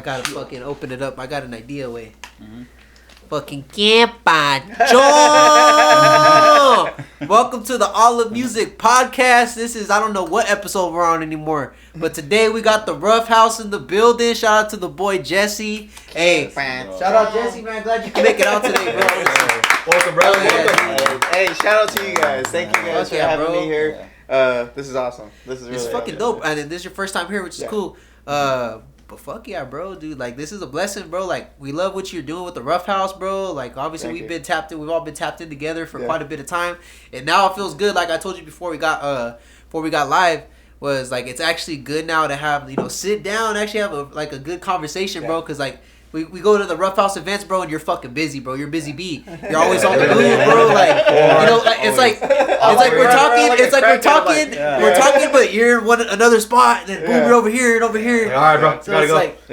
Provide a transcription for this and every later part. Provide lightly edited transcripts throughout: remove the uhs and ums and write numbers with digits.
gotta fucking open it up. I got an idea, way. Fucking Campacho! Welcome to the Olivemusic podcast. This is, I don't know what episode we're on anymore, but today we got the Roughhouse in the building. Shout out to the boy Jesse. Hey, shout out Jesse, man. Glad you can make it out today, bro. Welcome, bro. Welcome. Hey, shout out to you guys. Thank you guys for having me here. This is awesome. This is really fucking dope. And this is your first time here, which is cool. But fuck yeah, bro, dude. Like, this is a blessing, bro. Like, we love what you're doing with the Roughhouse, bro. Like, obviously, we've all been tapped in together for quite a bit of time, and now it feels good. Like I told you before we got live, was like it's actually good now to have sit down, and actually have a good conversation, bro. Because like. We go to the Roughhouse events, bro, and you're fucking busy, bro. You're busy bee. You're always on the move, bro. Like, it's like we're talking, we're talking, but you're in another spot, and then boom, you're over here and over here. All right, bro. So it's like,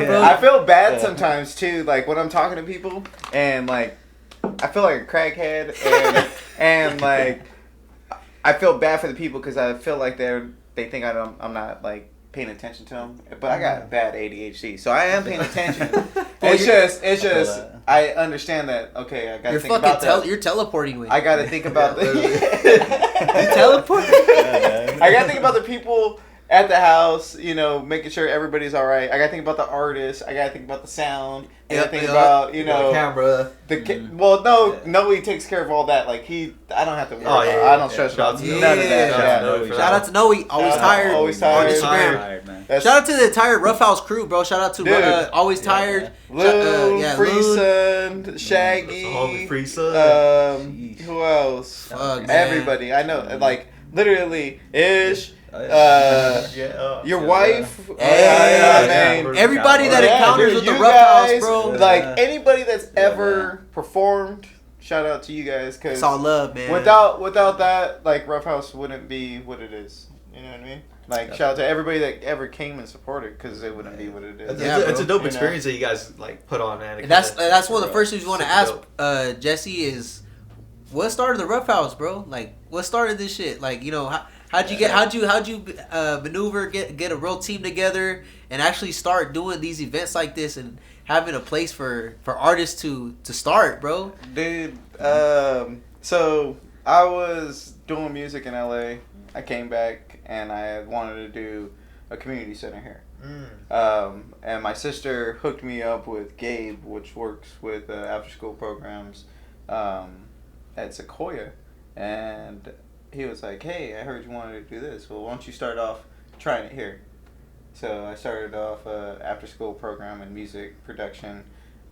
bro. I feel bad sometimes too, like when I'm talking to people, and like I feel like a crackhead, and like I feel bad for the people because I feel like they think I'm not like paying attention to them, but I got bad ADHD, so I am paying attention. It's just I understand that. Okay, I gotta think about that. You're teleporting with. I gotta think about the. You teleport. I gotta think about the people at the house. Making sure everybody's all right. I gotta think about the artist. I gotta think about the sound. I gotta think about the camera. Well, he takes care of all that. Like I don't have to worry. I don't stress about none of that. Shout out to Noe. Always tired. Always tired. On Instagram. Shout out to the entire Roughhouse crew, bro. Shout out to Always Tired. Lou, Freeson, Shaggy. Freeson. Who else? Fuck, everybody. I know. Like literally, Ish. Your wife, everybody that encounters with the Roughhouse, bro. Like anybody that's ever performed, shout out to you guys, because it's all love, man. Without that, like Roughhouse wouldn't be what it is. You know what I mean? Like shout out to everybody that ever came and supported, because it wouldn't be what it is. It's a dope experience that you guys like put on, man. And that's one of the first things we want to ask Jesse is, what started the Roughhouse, bro? Like, what started this shit? Like, how'd you maneuver, get a real team together and actually start doing these events like this and having a place for artists to start, bro? Dude, so I was doing music in LA. I came back and I wanted to do a community center here. And my sister hooked me up with Gabe, which works with after school programs at Sequoia, and he was like, hey, I heard you wanted to do this. Well, why don't you start off trying it here? So I started off after school program in music production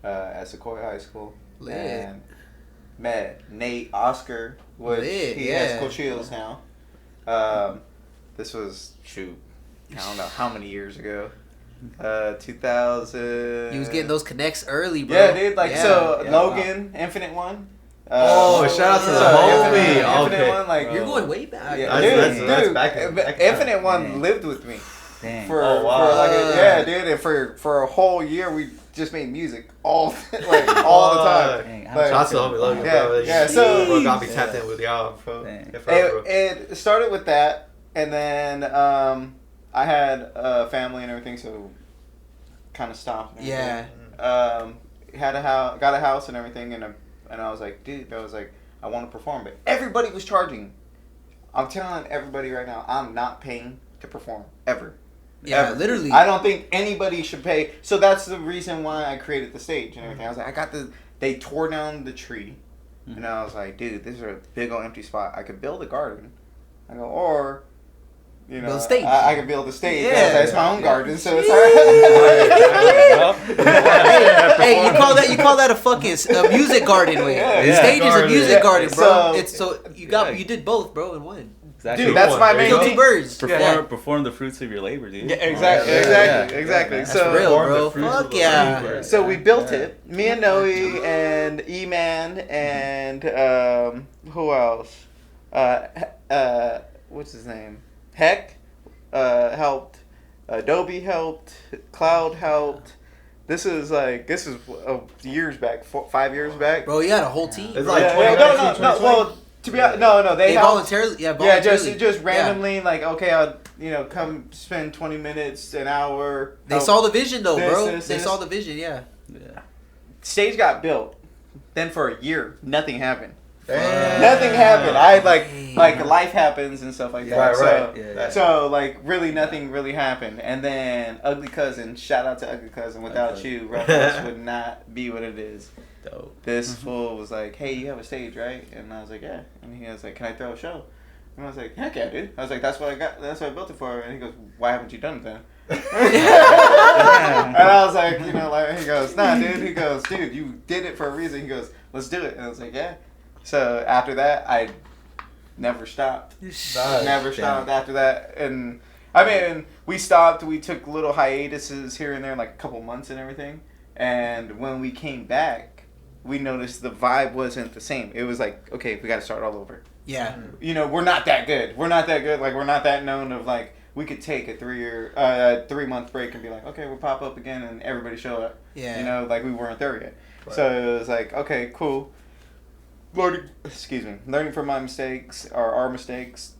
at Sequoia High School. Lit. And met Nate Oscar, which he has Cochillas now. This was, I don't know how many years ago. 2000. He was getting those connects early, bro. Yeah, dude. Logan, Infinite One. Shout out to the homie. Infinite One, like you're going way back. Yeah, that's back. Infinite One lived with me. Dang. For dude, and for a whole year we just made music all the time. Dang, Like, Shout out to the homie Logan, bro. Yeah, so bro got me tapped in with y'all, bro. It started with that, and then I had a family and everything, so kind of stopped. Yeah. Got a house and everything, and I was like, dude, I want to perform, but everybody was charging. I'm telling everybody right now, I'm not paying to perform ever. Yeah, ever. literally. I don't think anybody should pay. So that's the reason why I created the stage and everything. I was like, they tore down the tree, and I was like, dude, this is a big old empty spot. I could build a garden. I go, or build a stage. I could build a stage. Yeah. That's my own garden, so it's Hey, you call that a fucking music garden, way? Yeah. Stage is a music garden, bro. So, you did both, bro, in one. Exactly. Dude, that's my main Kill thing. two birds. Perform the fruits of your labor, dude. Yeah, exactly. That's So real, bro. Fuck yeah. So we built it. Me and Noe and E-Man and who else? What's his name? Heck helped. Adobe helped. Cloud helped. This is years back, 5 years back. Bro, you had a whole team. It's like no. Well, to be honest, no. They helped. voluntarily. Yeah, just randomly, like, okay, come spend 20 minutes, an hour. They saw the vision though, bro. This. They saw the vision, yeah. Stage got built. Then for a year, nothing happened. Damn. Nothing happened. I like life happens and stuff like that. Right. So like really nothing really happened. And then Ugly Cousin, shout out to Ugly Cousin. Without you, Roughhouse would not be what it is. Dope. This fool was like, "Hey, you have a stage, right?" And I was like, "Yeah." And he was like, "Can I throw a show?" And I was like, "Heck yeah, dude." I was like, "That's what I got. That's what I built it for." And he goes, "Why haven't you done it then?" And I was like, he goes, "Nah, dude." He goes, "Dude, you did it for a reason." He goes, "Let's do it." And I was like, "Yeah." So after that, I never stopped. Never stopped after that. And I mean, we stopped. We took little hiatuses here and there, like a couple months and everything. And when we came back, we noticed the vibe wasn't the same. It was like, okay, we got to start all over. Yeah. We're not that good. We're not that good. Like, we're not that known of like, we could take a 3-month break and be like, okay, we'll pop up again and everybody show up. Yeah. Like we weren't there yet. Right. So it was like, okay, cool. Learning from my mistakes or our mistakes,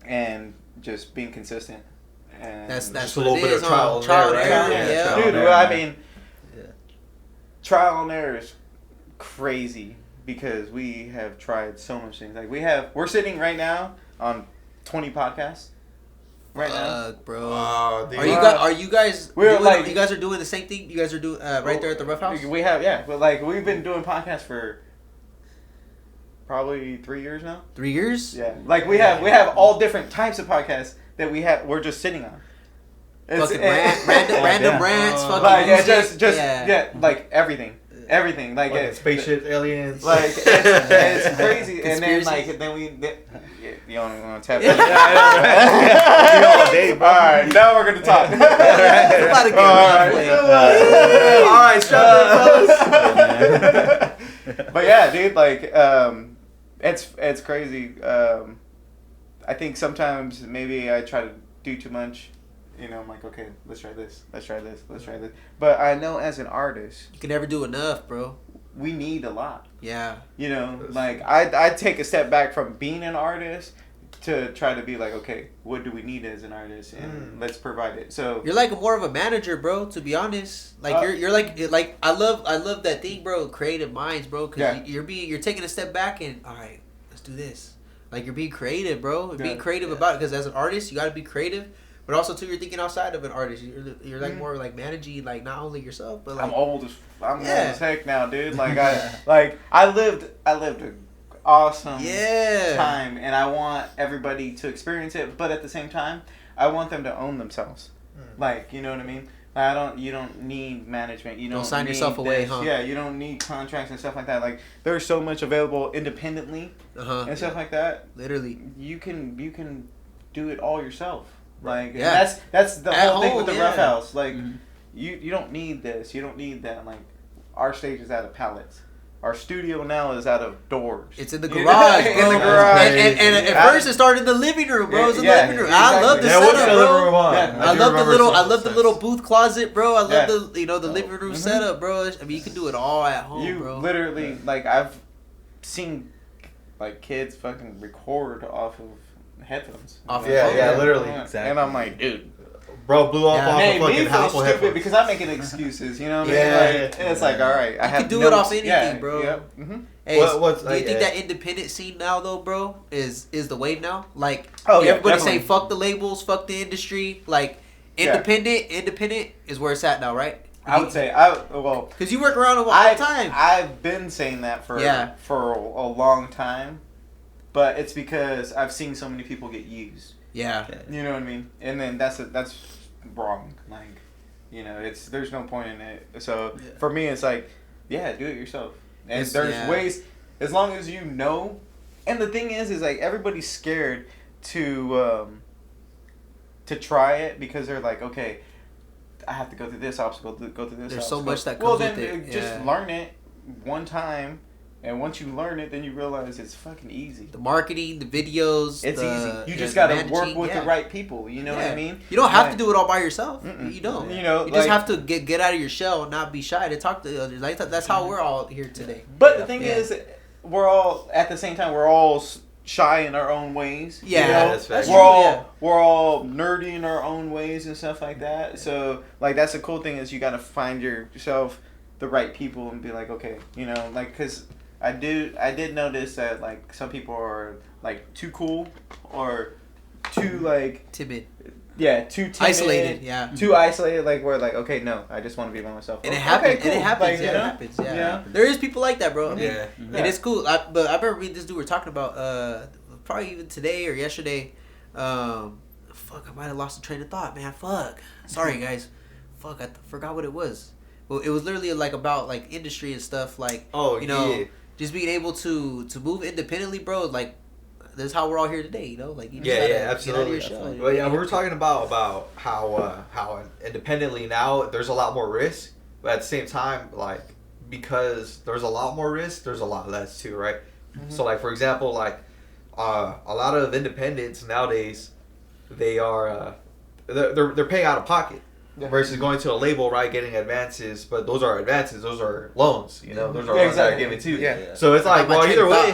and just being consistent. And That's just what a little it bit is, of trial and trial error, and right? error, yeah. Trial Dude, and well, I error. mean, Yeah. trial and error is crazy because we have tried so much things. Like we're sitting right now on 20 podcasts. Right now, bro. Dude. Are you guys? We're doing, like- you guys are doing the same thing. You guys are doing right there at the Roughhouse. We have, yeah, but like we've been doing podcasts for probably 3 years now. 3 years. Yeah, like we have all different types of podcasts that we're just sitting on. Fucking random rants. Fucking like music. like everything. Like spaceship aliens. Like it's crazy, and then you don't want to tap. All right, now we're gonna talk. All right, fellas. But yeah, dude, like it's crazy. I think sometimes maybe I try to do too much. I'm like, okay, let's try this. But I know as an artist, You can never do enough, bro. we need a lot. Yeah. Like I take a step back from being an artist to try to be like, okay, what do we need as an artist, and let's provide it. So You're like more of a manager, bro. To be honest, like you're like I love that thing, bro. Creative minds, bro. Because you're taking a step back and all right, let's do this. Like you're being creative, bro. Being creative about it, because as an artist, you got to be creative. But also too, you're thinking outside of an artist. You're like more like managing, like not only yourself, but like I'm old as heck now, dude. Like I lived an awesome time, and I want everybody to experience it. But at the same time, I want them to own themselves. Like, you know what I mean? You don't need management. You don't sign need yourself away, huh? Yeah, you don't need contracts and stuff like that. Like there's so much available independently and stuff like that. Literally, You can do it all yourself. Like Yeah. that's the At whole thing home, with the yeah. Roughhouse. Like you don't need this. You don't need that. Like our stage is out of pallets. Our studio now is out of doors. it's in the garage, bro. In the garage. And at first it started in the living room, bro. It was in the living room. Exactly. I love the Yeah, what's setup, the living bro. room on? Yeah, I do love the remember little booth closet, bro. I love Yeah. the living room setup, bro. I mean, you can do it all at home, You bro. literally like I've seen like kids fucking record off of headphones. Off Like, Yeah, phone, yeah, literally. Exactly. And I'm like, dude. Bro blew off Yeah. off Hey, a me fucking feel Apple stupid headphones. because I'm making excuses, you know what I mean? Yeah, Like, yeah. it's like, all right, I You have can do it notes. off anything, Yeah, bro. Yep. Mm-hmm. Hey, What's- do you think yeah. that independent scene now, though, bro, is the wave now? Like, Oh, yeah, everybody definitely. say fuck the labels, fuck the industry. Like, Yeah. independent is where it's at now, right? I would say, Because you work around all the time. I've been saying that for a long time, but it's because I've seen so many people get used. Yeah. You know what I mean? And then that's wrong. Like, there's no point in it. So for me, it's like, yeah, do it yourself. And there's ways, as long as you know. And the thing is like everybody's scared to try it because they're like, okay, I have to go through this obstacle, go through this. There's so obstacle. much that comes with then it. just learn it one time. And once you learn it, then you realize it's fucking easy. The marketing, the videos. It's easy. You just the gotta managing, work with the right people. You know what I mean? You don't have to do it all by yourself. Mm-mm. You don't. You know, you just like- have to get out of your shell and not be shy to talk to others. Like that's how we're all here today. But the thing is, we're all at the same time. We're all shy in our own ways. Yeah, you know? that's fair. We're all nerdy in our own ways and stuff like that. So like that's the cool thing is you got to find yourself the right people and be like, okay, you know, like because I did notice that like some people are like too cool or too like timid. Yeah, too timid, isolated. Yeah, too isolated. Like we're like, okay, no, I just want to be by myself. And it Okay, happens. cool. And it happens. Like, Yeah, you know? it happens. Yeah. Yeah. There is people like that, bro. I mean, Yeah. and it's cool. But I remember this dude we were talking about. Probably even today or yesterday. Fuck, I might have lost the train of thought, man. Fuck. Sorry, guys. Fuck, I forgot what it was. Well, it was literally like about like industry and stuff. Like, you know, just being able to move independently, bro. Like, that's how we're all here today, you know. Like, you just gotta absolutely. get out of your shell. Well, yeah, we were talking about how independently now there's a lot more risk, but at the same time, like because there's a lot more risk, there's a lot less too, right? Mm-hmm. So, like for example, like a lot of independents nowadays, they are they're paying out of pocket. Yeah. Versus going to a label, right, getting advances, but those are advances, those are loans, you know, those are loans that are given to you. Yeah. So it's like, well, either way.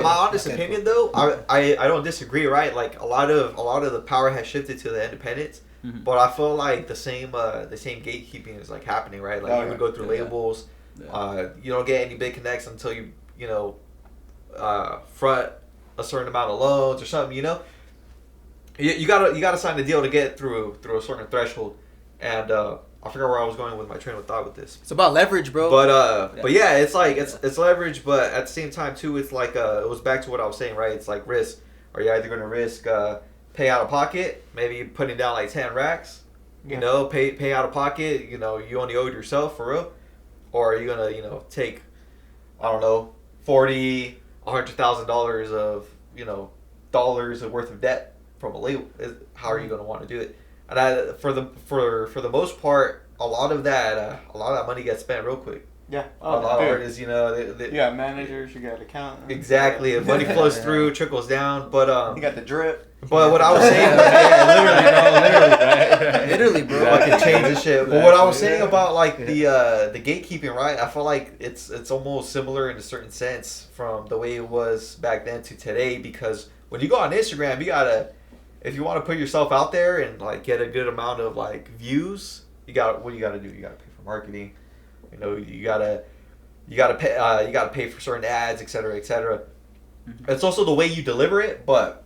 My honest opinion, though, I don't disagree. Right, like a lot of the power has shifted to the independents, but I feel like the same gatekeeping is like happening. Right, like you would go through labels. Yeah. You don't get any big connects until you know front a certain amount of loans or something. You know, you gotta sign the deal to get through a certain threshold, and I forgot where I was going with my train of thought with this. It's about leverage, bro. But yeah, it's like it's leverage, but at the same time too, it's like it was back to what I was saying, right? It's like risk. Are you either going to risk pay out of pocket, maybe putting down like 10 racks, you know, pay out of pocket, you know, you only owed yourself for real, or are you gonna take I don't know $100,000 of dollars worth of debt from a label? How are you gonna want to do it? And for the most part, a lot of that money gets spent real quick. Yeah. A lot of artists, you got managers, you got accountants. Exactly. If money flows through, trickles down. But you got the drip. But what I was saying, literally, bro. Fucking change the shit. But what I was saying about like the gatekeeping, right? I feel like it's almost similar in a certain sense from the way it was back then to today, because when you go on Instagram, you gotta. If you want to put yourself out there and like get a good amount of like views, what do you gotta do? You gotta pay for marketing. You know, you gotta pay for certain ads, etc., etc. Mm-hmm. It's also the way you deliver it, but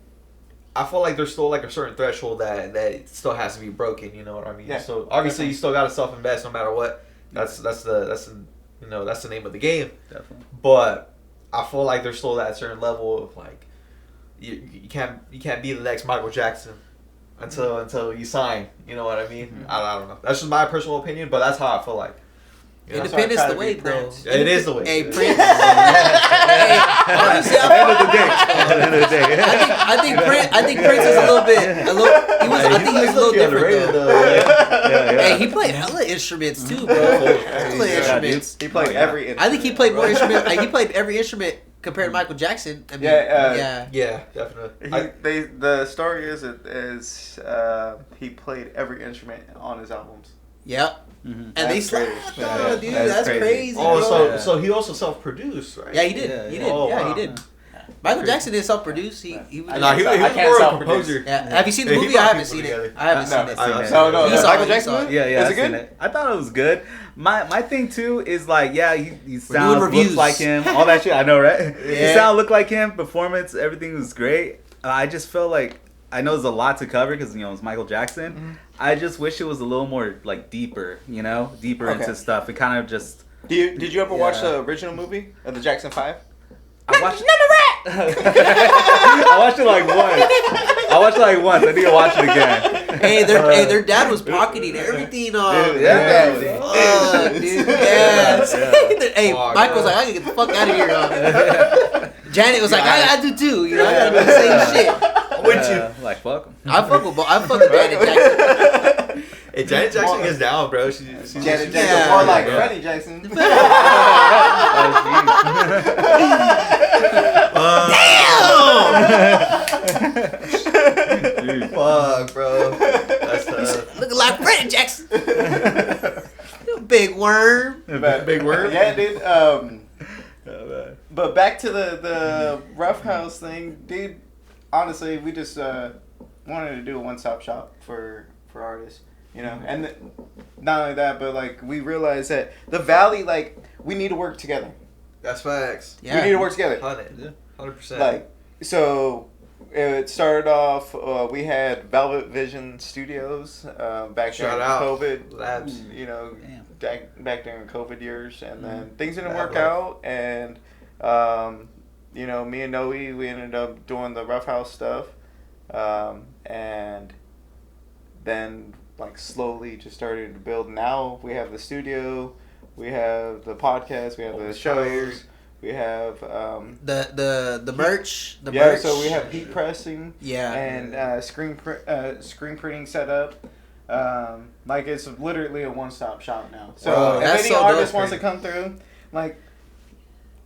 I feel like there's still like a certain threshold that it still has to be broken. You know what I mean? Yeah, so obviously you still gotta self-invest no matter what. That's the name of the game. Definitely. But I feel like there's still that certain level of like. You can't be the next Michael Jackson until you sign. You know what I mean? Mm-hmm. I don't know. That's just my personal opinion, but that's how I feel like. Independence the way, though. It is the way. Hey, Prince. Honestly, end of the day. I think Prince is a little bit. I think he was a little different though. Hey, he played hella instruments too, bro. Hella instruments. He played every instrument. I think he played more instruments. Like, he played every instrument compared to Michael Jackson. I mean, yeah, definitely. The story is he played every instrument on his albums. Yep. Mm-hmm. And they slapped, dude. That's crazy. Oh, so he also self-produced, right? Yeah, he did. He did. Michael Jackson didn't self-produce. He was more a composer. Yeah. Have you seen the movie? I haven't seen it. I haven't seen it. No. Michael Jackson? Yeah. Is it good? I thought it was good. My thing too is like, he sounds looks like him. All that shit. I know, right? Yeah. He sound look like him. Performance, everything was great. I just felt like I know there's a lot to cover because it's Michael Jackson. Mm-hmm. I just wish it was a little more like deeper, into stuff. It kind of just. Did you ever watch the original movie of the Jackson 5? I watched I watched it like once. I need to watch it again. Hey, their dad was pocketing everything on. Dude, yes. Hey, Michael's like, I gotta get the fuck out of here. Janet was like, I do too. I gotta do the same shit. With you. Like, fuck him. I fuck with Janet Jackson. Hey, Janet Jackson is down, bro. She's Janet Jackson, or like Freddie Jackson. Damn! Fuck, bro. That's looking like Freddie Jackson. Big worm. Big worm. Yeah, dude. But back to the Roughhouse thing, dude. Honestly, we just wanted to do a one-stop shop for artists, you know. And not only that, but like we realized that the Valley, like, we need to work together. That's facts. Yeah. We need to work together. 100%. Like, so it started off. We had Velvet Vision Studios back during COVID Labs. You know, back during COVID years, and then things didn't Bad work life. out, and you know, me and Noe, we ended up doing the Roughhouse stuff, and then like slowly just started to build. Now we have the studio, we have the podcast, we have the shows, we have the merch. The merch. merch. So we have heat pressing, and screen printing set up. Like it's literally a one-stop shop now. So if any artist wants to come through, like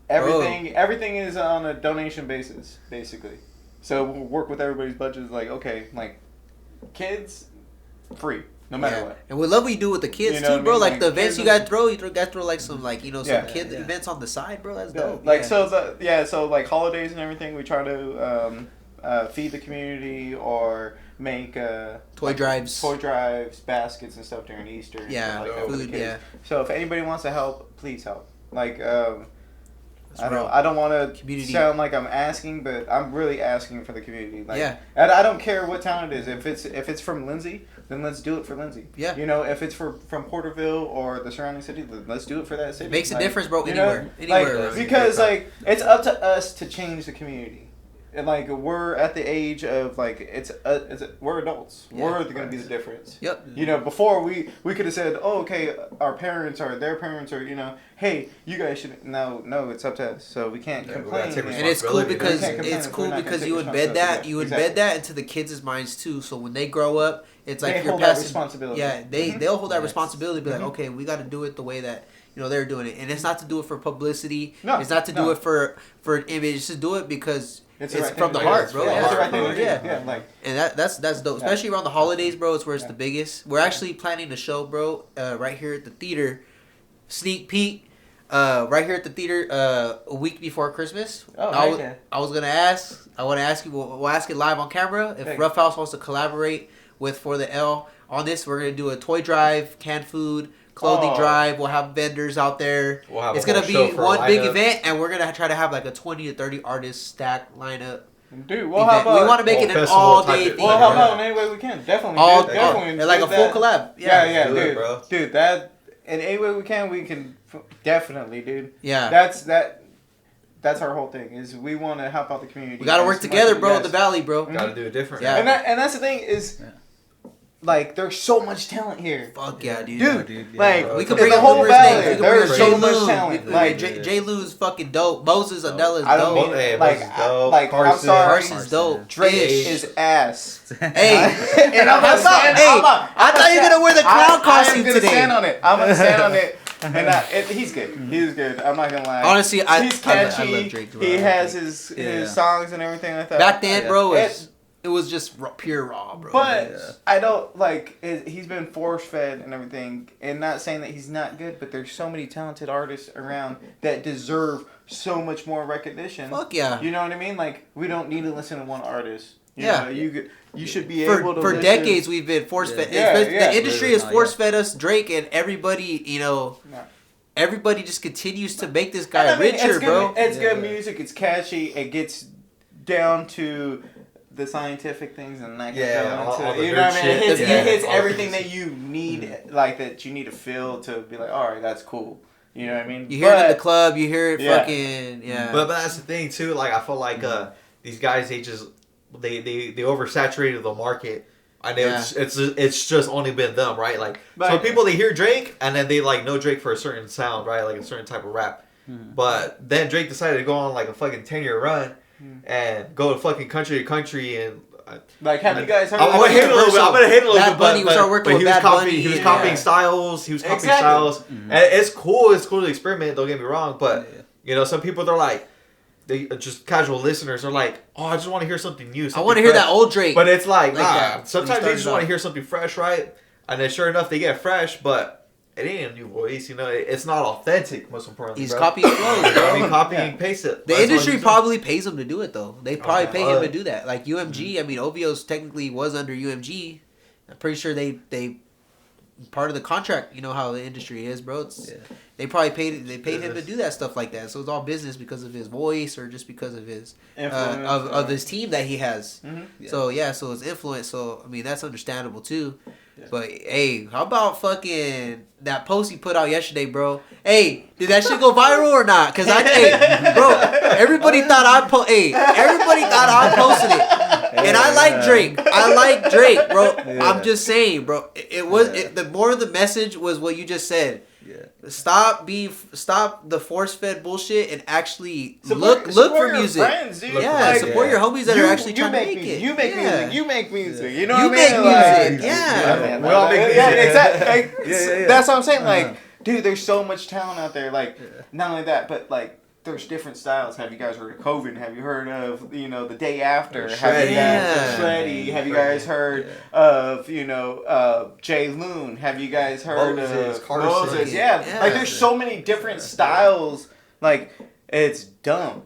everything is on a donation basis, basically. So we'll work with everybody's budget. Like, okay, like kids, free, no matter what. And we love what you do with the kids too, bro. Like the events you guys throw, like some like some kid events on the side, bro. That's dope. Like so like holidays and everything, we try to feed the community or make toy drives, baskets and stuff during Easter. And stuff like that food. for the kids. Yeah. So if anybody wants to help, please help. Like I don't want to sound like I'm asking, but I'm really asking for the community. Like, and I don't care what town it is. If it's from Lindsay, then let's do it for Lindsay. Yeah. You know, if it's from Porterville or the surrounding city, then let's do it for that city. It makes a difference, bro. Anywhere. Anywhere. Because like it's up to us to change the community. And like we're at the age of like we're adults. We're going to be the difference. Yep. You know, before we could have said, oh, okay, our parents or their parents or hey, you guys should. No, it's up to us. So we can't complain. And it's cool because you embed that embed that into the kids' minds too. So when they grow up, it's like you're passing responsibility. Yeah, they'll hold that responsibility. Be like, okay, we got to do it the way that they're doing it, and it's not to do it for publicity. No, it's not to do it for an image. It's to do it because. It's from the heart, bro. It's the right thing to do. Yeah, like, and that's dope. Especially around the holidays, bro. It's where it's the biggest. We're actually planning a show, bro. Right here at the theater. Sneak peek. Right here at the theater. A week before Christmas. Oh, I was gonna ask. I want to ask you. We'll ask it live on camera. If Roughhouse wants to collaborate with For the L on this, we're gonna do a toy drive, canned food. Clothing drive. We'll have vendors out there. It's gonna be one big event, and we're gonna try to have like a 20 to 30 artist stack lineup. Dude, we want to make it an all day thing. We'll help out in any way we can. Definitely. Definitely. Like a full collab. Yeah, dude. Bro. Dude, that in any way we can definitely, dude. Yeah. That's our whole thing. Is we want to help out the community. We gotta work together, bro. At the Valley, bro. Gotta do it different. Yeah. And that's the thing is. Like, there's so much talent here. Fuck yeah, dude. Like, bro. We could bring the whole valley. There's so much talent. Like, J. Lou's fucking dope. Moses Anella's dope. Like, I'm sorry. Carson's dope. Drake is ass. Hey. And I thought you were going to wear the clown costume today. I'm going to stand on it. And he's good. He's good. I'm not going to lie. Honestly, he's catchy. I love Drake. He has his songs and everything like that. Back then, bro, it was just pure raw, bro. But I don't he's been force fed and everything, and not saying that he's not good, but there's so many talented artists around that deserve so much more recognition. Fuck yeah. You know what I mean? Like, we don't need to listen to one artist. You know, you should be able to. For listen. decades, we've been force fed. The industry has force fed us Drake, and everybody, everybody just continues to make this guy richer, bro. It's good music. It's catchy. It gets down to the scientific things and that you know what I mean? It hits everything that you need, like that you need to feel to be like, all right, that's cool. You know what I mean? You hear it in the club, you hear it fucking But that's the thing too. Like I feel like these guys they oversaturated the market. I know it's just only been them, right? Like so people they hear Drake and then they like know Drake for a certain sound, right? Like a certain type of rap. But then Drake decided to go on like a fucking 10-year run. And go to fucking country to country and Like, have you guys heard? I'm gonna hate a little bit. I'm gonna hate a little Bad bit. Bunny, we started working with Bad Bunny. He was copying styles. He was copying styles. And it's cool. It's cool to experiment. Don't get me wrong. But you know, some people they're like, they just casual listeners are like, oh, I just want to hear something new. I want to hear that old Drake. But it's like, that. Sometimes they just want to hear something fresh, right? And then sure enough, they get fresh, but it ain't a new voice, you know. It's not authentic. Most importantly, he's copying flows, bro. I mean, copy and paste it. The industry probably pays him to do it, though. They probably pay him to do that. Like UMG, I mean, OVO's technically was under UMG. I'm pretty sure they part of the contract. You know how the industry is, bro. They probably paid him to do that stuff like that. So it's all business because of his voice or just because of his of his team that he has. Mm-hmm. So so it's influence. So I mean that's understandable too. Yeah. But hey, how about fucking that post he put out yesterday, bro? Hey, did that shit go viral or not? Cause everybody thought I posted it, and I like Drake, bro. Yeah. I'm just saying, bro. The more of the message was what you just said. Yeah. Stop the force fed bullshit and actually look for music. Friends, dude. Support your homies that are actually trying to make it. You make music. You make music. You know what I mean? Yeah. We all make music. Yeah, exactly. That's what I'm saying. Like, dude, there's so much talent out there. Like, not only that, but like. There's different styles. Have you guys heard of Coven? Have you heard of, the Day After? Shreddy. Have you guys heard of, Jay Loon? Have you guys heard of Moses? Yeah. Like, there's so many different styles. Like, it's dumb.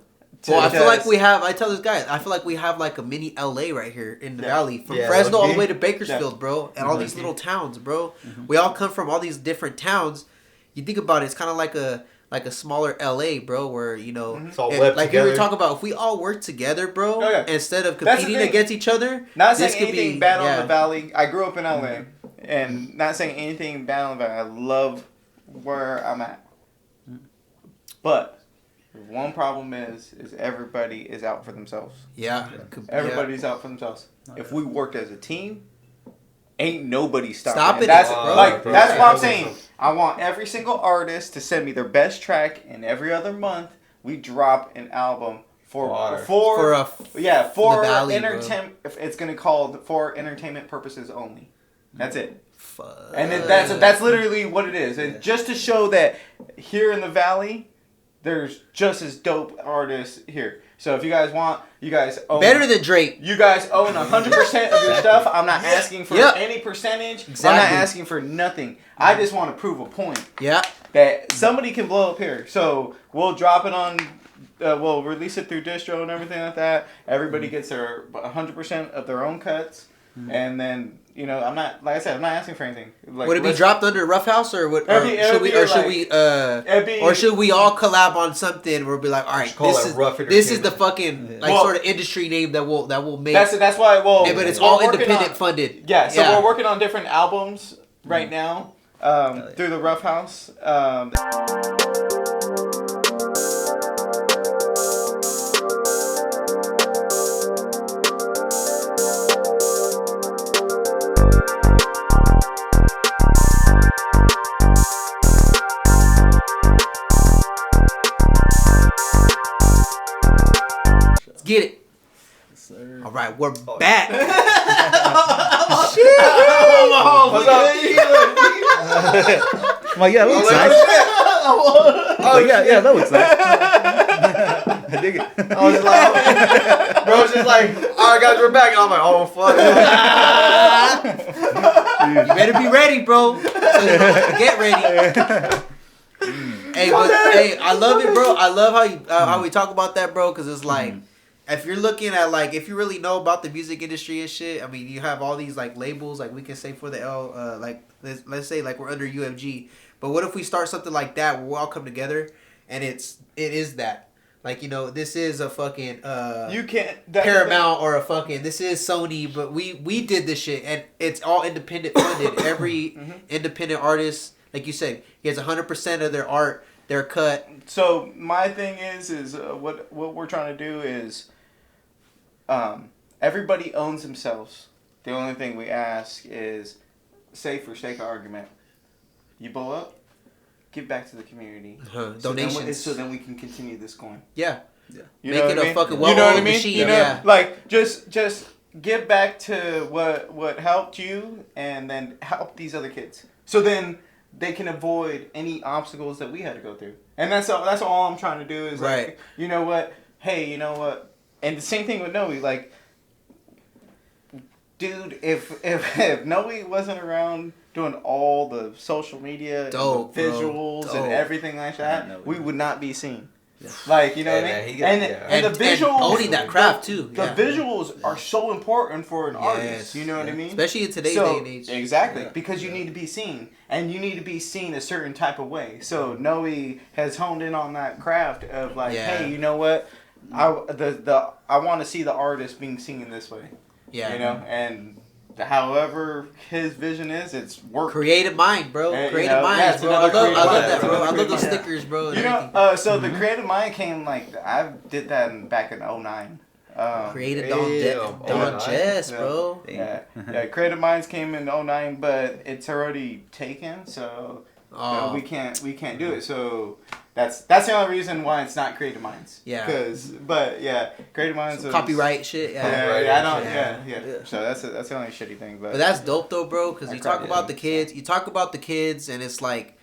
Well, I feel like I tell this guy, I feel like we have like a mini LA right here in the valley. From Fresno all the way to Bakersfield, bro. And all these little towns, bro. Mm-hmm. We all come from all these different towns. You think about it, it's kind of like a smaller LA, bro, where, it's all like we were talking about, if we all work together, bro, instead of competing against each other. Not saying anything bad on the valley. I grew up in LA, and not saying anything bad on the valley. I love where I'm at. But one problem is everybody is out for themselves. Yeah. Everybody's out for themselves. If we work as a team, ain't nobody stopping it. That's what I'm saying. I want every single artist to send me their best track, and every other month we drop an album for entertainment. It's gonna call for entertainment purposes only. That's it. Fuck. And that's literally what it is. And just to show that here in the valley, there's just as dope artists here. So if you guys want, you guys own... Better than Drake. You guys own 100% of your stuff. I'm not asking for any percentage. Exactly. I'm not asking for nothing. I just want to prove a point. Yeah. That somebody can blow up here. So we'll drop it on... we'll release it through distro and everything like that. Everybody gets their 100% of their own cuts. Mm-hmm. And then... I'm not, like I said, I'm not asking for anything. Like, would it be dropped under Roughhouse or what? Should we all collab on something? Where we'll be like, all right, this is the fucking sort of industry name that will make. That's why. Well, but it's all independent funded. Yeah, so we're working on different albums right now through the Roughhouse. Get it. Yes, sir. All right, we're back. Shit. What's up? Well, yeah, that looks nice. That looks nice. I dig it. I was like, bro was just like, all right, guys, we're back. And I'm like, oh, fuck. You better be ready, bro. So get ready. Hey, I love it, bro. I love how we talk about that, bro, because it's like, if you're looking at, like, if you really know about the music industry and shit, I mean, you have all these, like, labels, like, we can say for the let's say, like, we're under UMG, but what if we start something like that where we all come together, and it is that. Like, this is a fucking, you can't, Paramount or a fucking, this is Sony, but we did this shit, and it's all independent funded. Every independent artist, like you said, he has 100% of their art, their cut. So my thing is what we're trying to do is, everybody owns themselves. The only thing we ask is, say for sake of argument, you blow up, give back to the community. Donations. So then we can continue this going. Yeah. You know Make it a fucking well-oiled machine. Like just give back to what helped you, and then help these other kids. So then they can avoid any obstacles that we had to go through. And that's all I'm trying to do is like, you know what? Hey, you know what? And the same thing with Noe. Like, dude, if Noe wasn't around doing all the social media, dope, and the visuals and everything like that, we would not be seen. Yeah. Like, you know what I mean? And the visuals, and owning that craft too. The visuals are so important for an artist. You know what I mean? Especially in today's day and age. Exactly, because you need to be seen, and you need to be seen a certain type of way. So Noe has honed in on that craft of like, hey, you know what? I want to see the artist being seen in this way. Yeah, you know, and however his vision is, it's work. Creative mind, bro. Creative mind, bro. I love that, bro. I love those stickers, bro. You know, so the creative mind came like I did that back in 2009. Creative DonJess, bro. Yeah. Creative minds came in 2009, but it's already taken, so we can't do it. So that's the only reason why it's not Creative Minds. Yeah. Creative Minds. Copyright shit. Yeah. So that's the only shitty thing. But that's dope though, bro. Because you talk about the kids. You talk about the kids, and it's like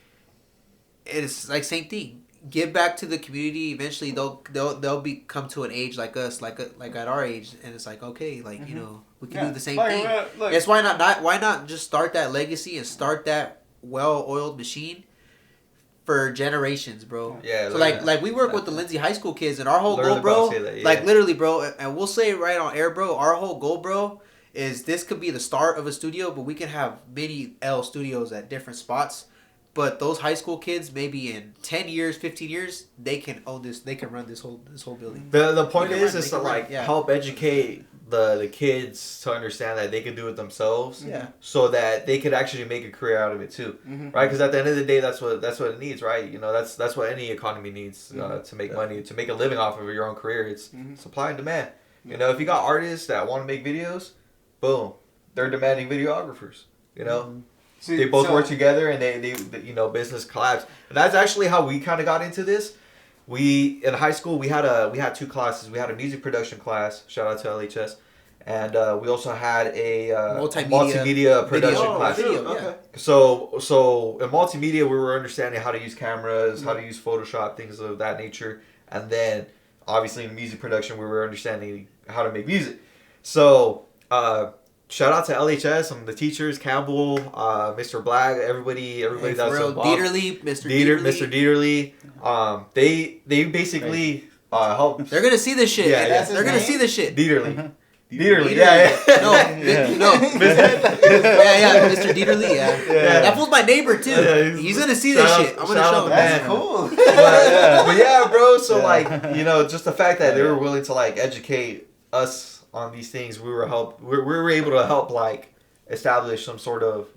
same thing. Give back to the community. Eventually, they'll come to an age like us, like at our age, and it's like, okay, like you know, we can do the same thing. It's why not just start that legacy and start that well-oiled machine for generations, bro. Yeah. So like we work with the Lindsay High School kids, and our whole goal, bro, like literally, bro, and we'll say it right on air, bro. Our whole goal, bro, is this could be the start of a studio, but we can have many L studios at different spots. But those high school kids, maybe in 10 years, 15 years, they can own this. They can run this whole building. The point is to like help educate the kids to understand that they can do it themselves. Yeah. So that they could actually make a career out of it too, right? Because at the end of the day, that's what it needs, right? You know, that's what any economy needs to make money, to make a living off of your own career. It's supply and demand. You know, if you got artists that want to make videos, boom, they're demanding videographers. You know. See, they both work together, and they you know, business collabs. And that's actually how we kind of got into this. We in high school we had two classes. We had a music production class. Shout out to LHS, and we also had a multimedia production class. Okay. So in multimedia, we were understanding how to use cameras, how to use Photoshop, things of that nature, and then obviously in music production, we were understanding how to make music. So. Shout out to LHS and the teachers, Campbell, Mr. Black, everybody that's involved. Mr. Dieterle. They basically help. They're gonna see this shit. Yeah. They're gonna see this shit. Dieterle. Mr. Dieterle, That fool's my neighbor too. He's gonna see this shit. I'm gonna show him. That's cool. But yeah, bro. So like, you know, just the fact that they were willing to like educate us on these things, we were able to help like establish some sort of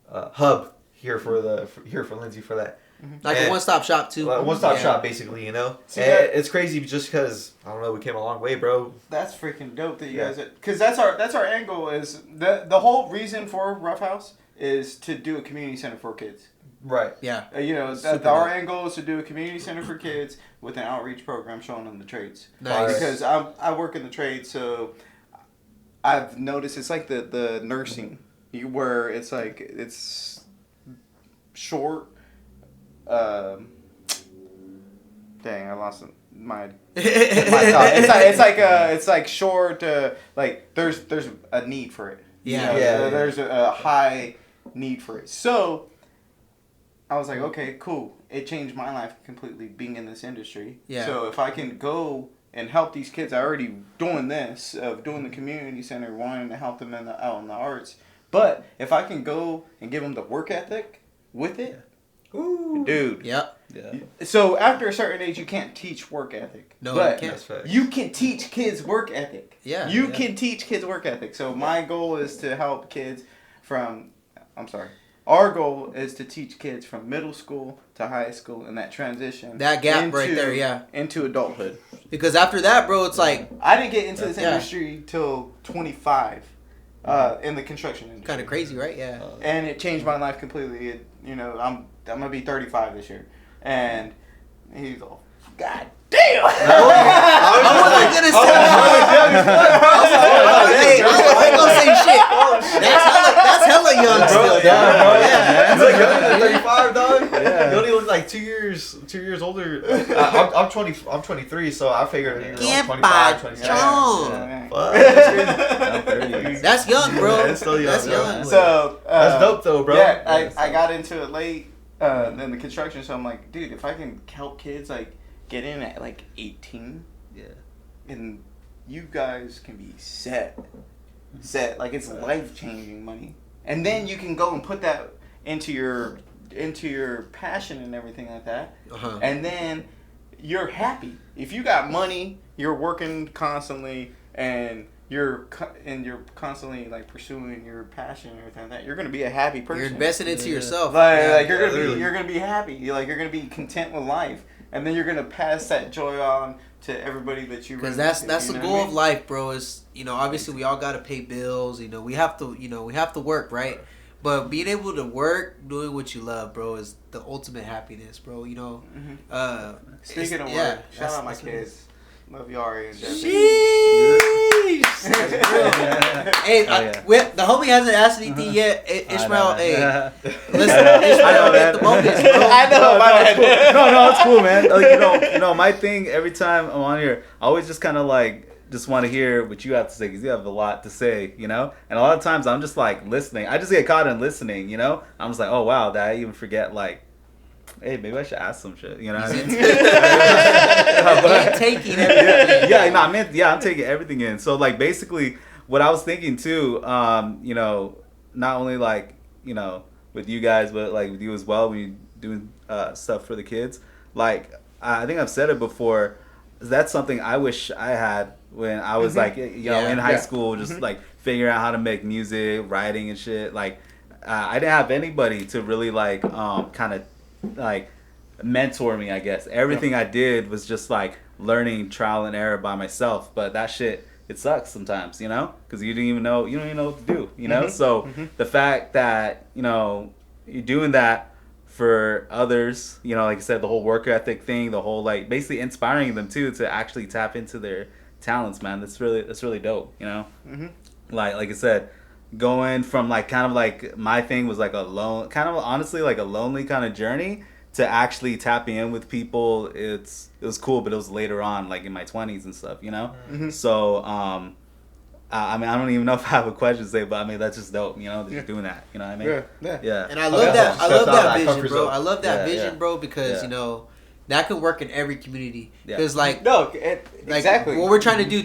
hub here for Lindsay for that. Like a one-stop shop too. One-stop shop basically, you know. See, it's crazy just because I don't know, we came a long way, bro. That's freaking dope that you guys, because that's our end goal. Is the whole reason for Roughhouse is to do a community center for kids. Right. Yeah. You know, our end goal is to do a community center for kids with an outreach program showing them the trades. Nice. Because I work in the trades, so I've noticed it's like the nursing, where it's like it's short. Dang, I lost my thought. It's like short. Like there's a need for it. Yeah. You know, there's a high need for it. So I was like, okay, cool. It changed my life completely being in this industry. Yeah. So if I can go and help these kids, I already doing this, of doing the community center, wanting to help them out in the arts. But if I can go and give them the work ethic with it, dude. Yep. Yeah. So after a certain age, you can't teach work ethic. No, but you can't. You can teach kids work ethic. Yeah. You can teach kids work ethic. So my goal is to help kids Our goal is to teach kids from middle school to high school and that transition. That gap right there, yeah. Into adulthood. Because after that, bro, it's like... I didn't get into this industry till 25 in the construction industry. Kind of crazy, right? Yeah. And it changed my life completely. I'm going to be 35 this year. And he's all, God damn! I wasn't going to say that. 2 years older. I'm 23, so I figured you know, 25, 26. That's young, bro. Yeah, it's still young. That's young. So that's dope, though, bro. Yeah, I got into it late in the construction, so I'm like, dude, if I can help kids like get in at like 18, and you guys can be set, like it's life changing money, and then you can go and put that into your passion and everything like that, and then you're happy. If you got money, you're working constantly, and you're constantly like pursuing your passion and everything like that, you're gonna be a happy person. You're investing into yourself. Like you're gonna be happy. You're gonna be content with life, and then you're gonna pass that joy on to everybody that you. Because that's the goal of life, bro. Is obviously we all gotta pay bills. We have to work, right? But being able to work, doing what you love, bro, is the ultimate happiness, bro. Speaking of work, shout out my kids. Love you, Ari and Jeffy. Sheesh. Hey, the homie hasn't asked anything yet. Ishmael, hey, listen, Ishmael, get the moments, bro. I know, my bad. No, it's cool, man. Like, my thing every time I'm on here, I always just kind of like just want to hear what you have to say because you have a lot to say, And a lot of times I'm just like listening. I just get caught in listening, I'm just like, oh wow, that I even forget like. Hey, maybe I should ask some shit. You know what I mean? Taking everything. I'm taking everything in. So, like, basically, what I was thinking too, not only like, with you guys, but like with you as well when you're doing stuff for the kids. Like, I think I've said it before. That's something I wish I had when I was like, in high school, just like figuring out how to make music, writing and shit. Like, I didn't have anybody to really like, kind of. Like mentor me, I guess. Everything I did was just like learning trial and error by myself. But that shit, it sucks sometimes, because you don't even know what to do, So the fact that you're doing that for others, like I said, the whole work ethic thing, the whole like basically inspiring them too to actually tap into their talents, man. That's really dope, Like I said. Going from like kind of like my thing was like honestly like a lonely kind of journey to actually tapping in with people. It was cool, but it was later on, like in my 20s and stuff, So I mean, I don't even know if I have a question to say, but I mean that's just dope, just doing that, you know what I mean? Yeah. And I love that. I love that vision, bro. I love that vision, bro, because that can work in every community. Because exactly what we're trying to do,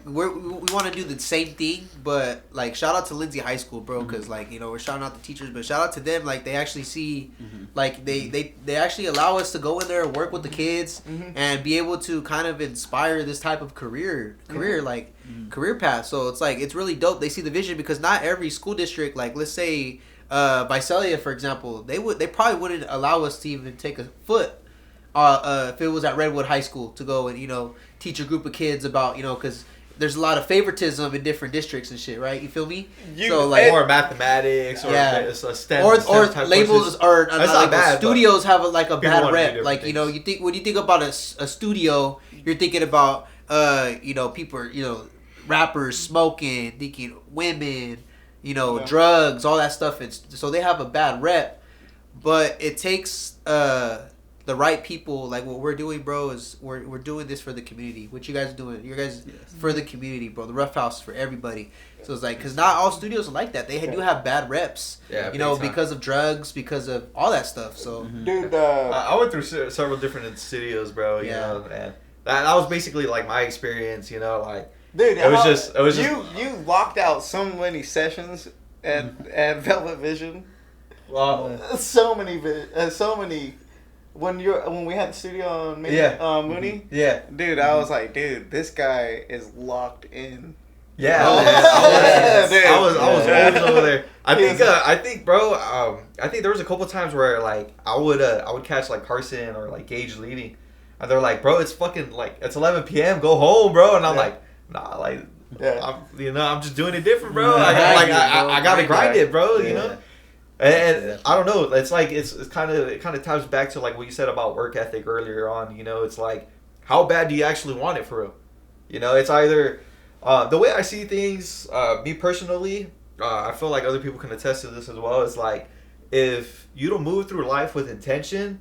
we want to do the same thing, but like shout out to Lindsay High School, bro, because we're shouting out the teachers, but shout out to them, like they actually see, like they actually allow us to go in there and work with the kids and be able to kind of inspire this type of career path. So it's like it's really dope. They see the vision because not every school district, like let's say Visalia, for example, they probably wouldn't allow us to even take a foot. If it was at Redwood High School to go and teach a group of kids about because there's a lot of favoritism in different districts and shit, right? You feel me? So like more mathematics or STEM or courses. labels or not bad, studios have a bad rep. Like you think when you think about a studio, you're thinking about people rappers smoking, thinking women, drugs, all that stuff. So they have a bad rep, but it takes the right people. Like what we're doing, bro, is we're doing this for the community. What you guys are doing, you guys for the community, bro. The Roughhouse for everybody. So it's like, because not all studios are like that. They do have bad reps, because of drugs, because of all that stuff. So, dude, I went through several different studios, bro. You know, and that was basically like my experience. Like, dude, it was just you locked out so many sessions at Velvet Vision. Well, so many. When we had the studio on Mooney, dude, I was like, dude, this guy is locked in. Yeah, I was always over there. I think, bro. I think there was a couple times where like I would catch like Carson or like Gage leaving, and they're like, bro, it's fucking like it's 11 p.m. Go home, bro. And I'm like, nah, like, I'm just doing it different, bro. I gotta grind it, bro. You know. And I don't know. It's like it kind of ties back to like what you said about work ethic earlier on. It's like how bad do you actually want it for real? It's either the way I see things. Me personally, I feel like other people can attest to this as well. It's like if you don't move through life with intention,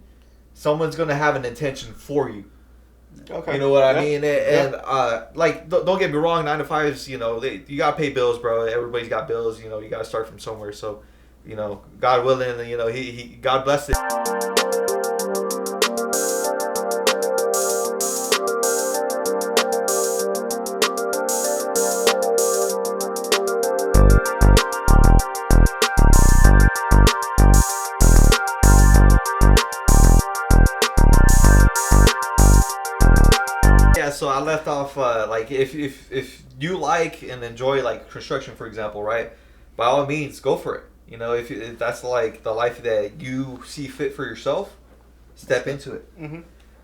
someone's gonna have an intention for you. Okay. You know what I mean? And like, don't get me wrong, 9 to 5s, you know, you gotta pay bills, bro. Everybody's got bills. You know, you gotta start from somewhere. So, you know, God willing, you know, he God bless it. So I left off like if you like and enjoy like construction, for example, right? By all means, go for it. You know, if that's like the life that you see fit for yourself, step into it. Mm-hmm.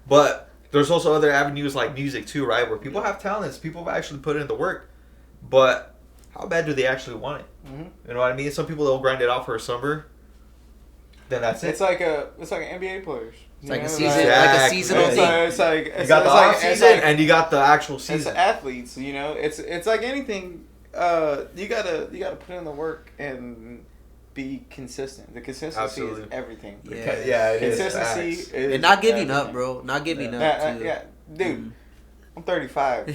But there's also other avenues like music too, right? Where people have talents, people have actually put in the work, but how bad do they actually want it? Mm-hmm. You know what I mean? Some people they'll grind it out for a summer. Then that's it. It's like NBA players. It's like a season, like a seasonal thing. You got the off season and you got the actual season. It's athletes, you know. It's like anything. You gotta put in the work and be consistent. The consistency is everything. Yeah, it consistency is. And not giving up, bro. Not giving up. Yeah, dude. I'm 35.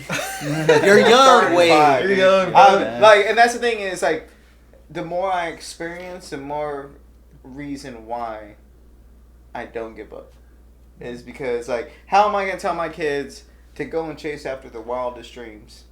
You're young, Wade. You're young. Like, and that's the thing is like, the more I experience, the more reason why I don't give up is because, like, how am I going to tell my kids to go and chase after the wildest dreams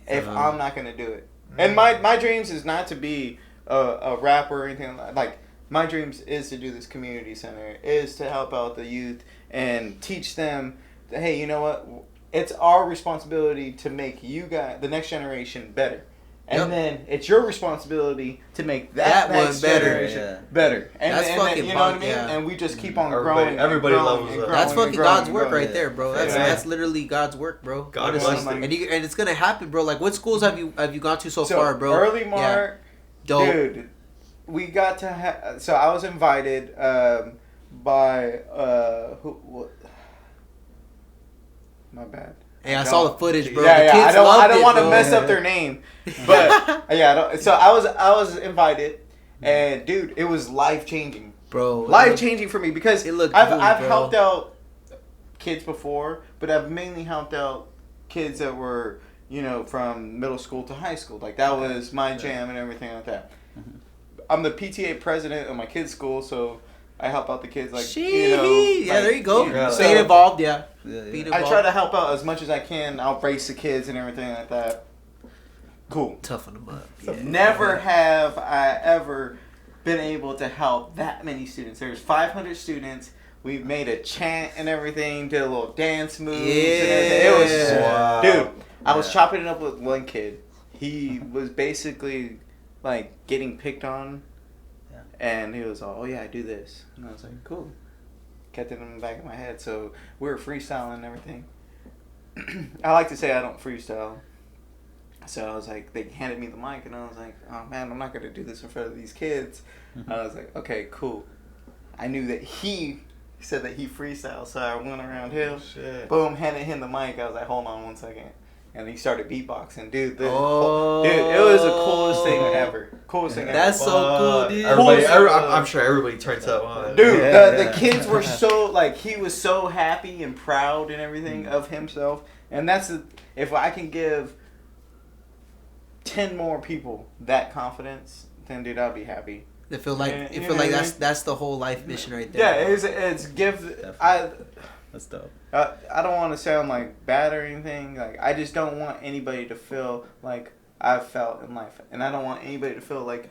if I'm not going to do it? And my dreams is not to be a rapper or anything like my dreams is to do this community center, is to help out the youth and teach them that, hey, you know what? It's our responsibility to make you guys, the next generation, better. And then it's your responsibility to make that next one generation better. And, that's fucking you know what I mean? Yeah. And we just keep on growing. Everybody loves that. That's fucking God's work right there, bro. That's literally God's work, bro. God bless and it's gonna happen, bro. Like, what schools have you gone to so far, bro? Early Mark, dude. We got to so I was invited by who? My bad. Hey, I saw the footage, bro. Yeah, the kids I don't want to mess up their name, but so I was invited, and dude, it was life changing, bro. Life changing for me because I've cool, helped out kids before, but I've mainly helped out kids that were, you know, from middle school to high school. Like, that was my jam and everything like that. Mm-hmm. I'm the PTA president of my kids' school, so I help out the kids, like, you know. Yeah, there you go. Stay involved, I try to help out as much as I can. I'll brace the kids and everything like that. Cool. Toughen them up. Yeah. Never have I ever been able to help that many students. There's 500 students. We made a chant and everything, did a little dance moves and everything. It was, dude, I was chopping it up with one kid. He was basically, like, getting picked on. And he was like, oh yeah, I do this. And I was like, cool. Kept it in the back of my head. So we were freestyling and everything. I like to say I don't freestyle. So I was like, they handed me the mic and I was like, oh man, I'm not going to do this in front of these kids. Mm-hmm. I was like, okay, cool. I knew that he said that he freestyled. So I went around him. Shit. Boom, handed him the mic. I was like, hold on one second. And he started beatboxing, dude. Dude, it was the coolest thing ever. Coolest thing ever. That's so cool, dude. I'm sure everybody turns up on it. Dude, the kids were so, like, he was so happy and proud and everything of himself. And that's if I can give 10 more people that confidence, then dude, I'll be happy. They feel like that's the whole life mission right there. Yeah, it's give. That's dope. I don't want to sound like bad or anything. Like, I just don't want anybody to feel like I've felt in life, and I don't want anybody to feel like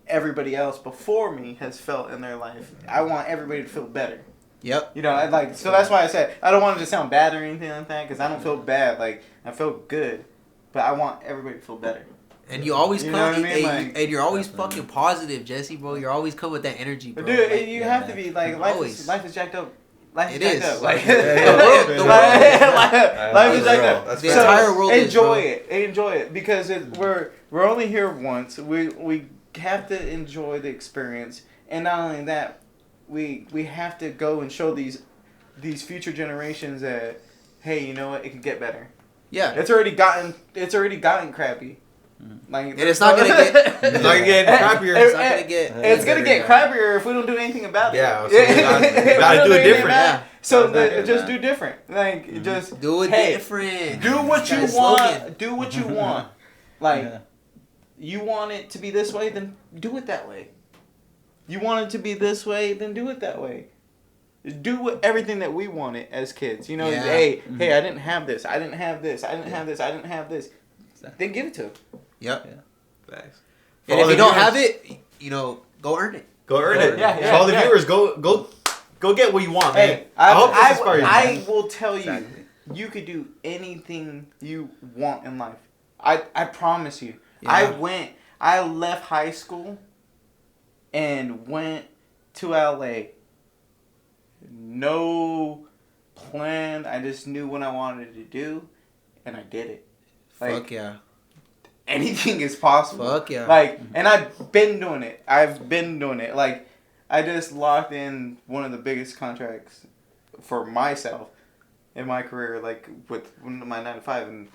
everybody else before me has felt in their life. I want everybody to feel better. Yep. You know, so that's why I said I don't want it to sound bad or anything like that, because I don't feel bad. Like, I feel good, but I want everybody to feel better. And you always you come, know what I mean? and you're always fucking positive, Jesse, bro. You're always come with that energy, bro. Dude, like, you have to be like life is jacked up. Life is jacked up. Like, life is jacked up. The entire world is, enjoy it. Enjoy it, because we're only here once. We have to enjoy the experience, and not only that, we have to go and show these future generations that, hey, you know what, it can get better. Yeah. It's already gotten crappy. Like, and it's not gonna get. It's not getting crappier. It's not gonna get. It's gonna get crappier if we don't do anything about it. Yeah, so we gotta do it different. Yeah. So just do different. Like just do it different. Do what you want. Do what you want. Like you want it to be this way, then do it that way. You want it to be this way, then do it that way. Do everything that we wanted as kids. You know, hey, I didn't have this. I didn't have this. I didn't have this. I didn't have this. Then give it to them. Yep. Yeah. Thanks. And if you don't have it, go earn it. Go earn it. Yeah. For all the viewers, go get what you want, man. Hey, I hope this inspires you. I will tell you, you could do anything you want in life. I promise you. Yeah. I left high school and went to LA. No plan. I just knew what I wanted to do, and I did it. Like, fuck yeah. Anything is possible. Fuck yeah. Like, and I've been doing it. Like, I just locked in one of the biggest contracts for myself in my career, like, with my 9 to 5, and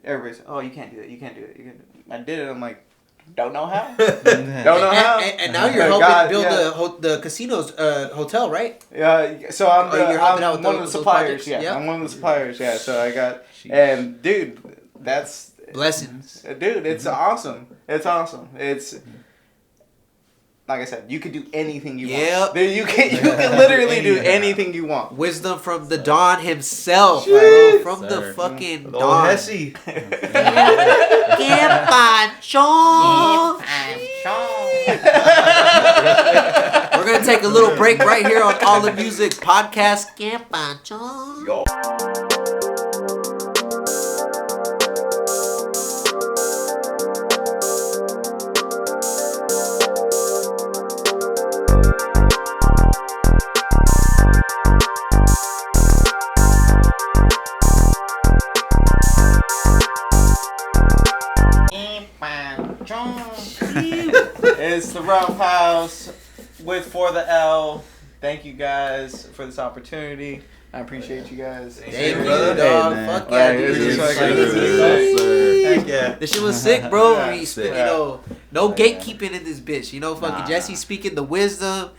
everybody's, oh, you can't do it. You can't do it. I did it. I'm like, don't know how. Don't know how. And now you're helping build the casino's hotel, right? Yeah. So I'm one of the suppliers. Yeah. I'm one of the suppliers. Yeah. So I got, and dude, that's blessings. Dude, it's awesome. It's awesome. It's like I said, you could do anything you want. Dude, you can literally do anything you want. Wisdom from the Don himself, bro. From the fucking the Don. Hesse. We're gonna take a little break right here on Olivemusic podcast. Yo. It's the Roughhouse with For the L. Thank you guys for this opportunity. I appreciate you guys. Thank you, dog. Fuck yeah, dude. This shit was sick, bro. No gatekeeping in this bitch. Fucking Jesse speaking the wisdom,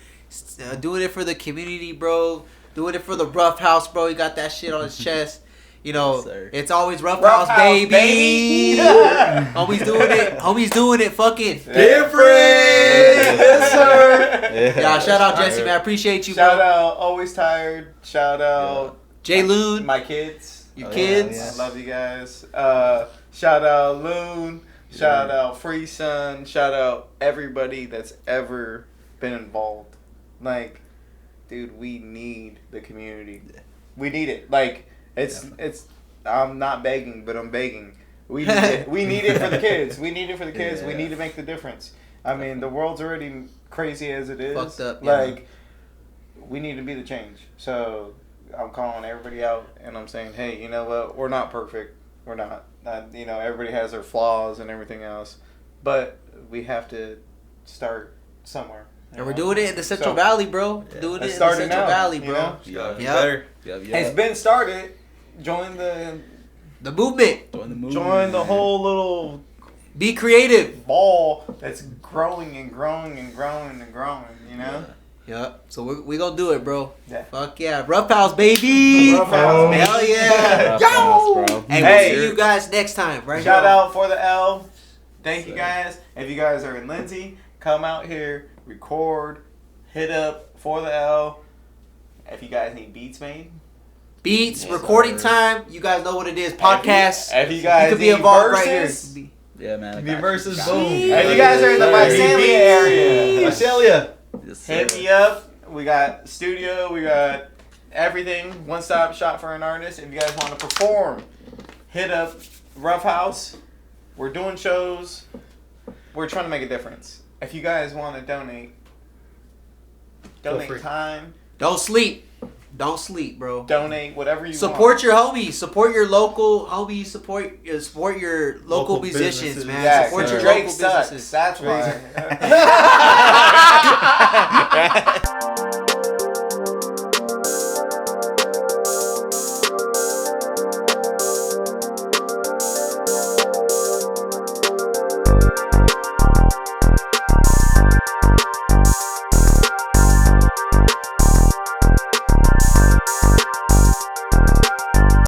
doing it for the community, bro. Doing it for the Roughhouse, bro. He got that shit on his chest. It's always Roughhouse, baby. Homie's doing it fucking different. Yes, sir. Yeah, shout out Jesse, man. I appreciate you, shout bro. Shout out Always Tired. Shout out J Loon. My kids. Your kids. I love you guys. Shout out Loon. Shout out Free Sun. Shout out everybody that's ever been involved. Like, dude, we need the community. We need it. Like, it's. I'm not begging, but I'm begging. We need it. We need it for the kids. We need it for the kids. We need to make the difference. I mean, the world's already crazy as it is. Fucked up. Like, we need to be the change. So I'm calling everybody out, and I'm saying, hey, you know what? We're not perfect. We're not. Everybody has their flaws and everything else, but we have to start somewhere. And we're doing it in the Central Valley, bro. Doing it in the Central Valley, bro. Yeah. It's been started. Join the movement. Join the whole little be creative ball that's growing and growing and growing and growing. Yep. So we gonna do it, bro. Yeah. Fuck yeah, Roughhouse, baby. Roughhouse, hell yeah. Yo. Bro. And we'll see you guys next time. Right. Shout out For the L. Thank you guys. If you guys are in Lindsay, come out here, record, hit up For the L. If you guys need beats made. Recording time. You guys know what it is. Podcasts. If you guys could be involved versus, right here. Yeah, man. Be versus boom. If you guys are in the Visalia area, Visalia, hit me up. We got studio. We got everything. One-stop shop for an artist. If you guys want to perform, hit up Roughhouse. We're doing shows. We're trying to make a difference. If you guys want to donate time. Don't sleep. Don't sleep, bro. Donate whatever you want. Support your homies. Support your local homies. Support your local musicians, businesses. Man. Yeah, support your Drake local sucks. businesses. That's why.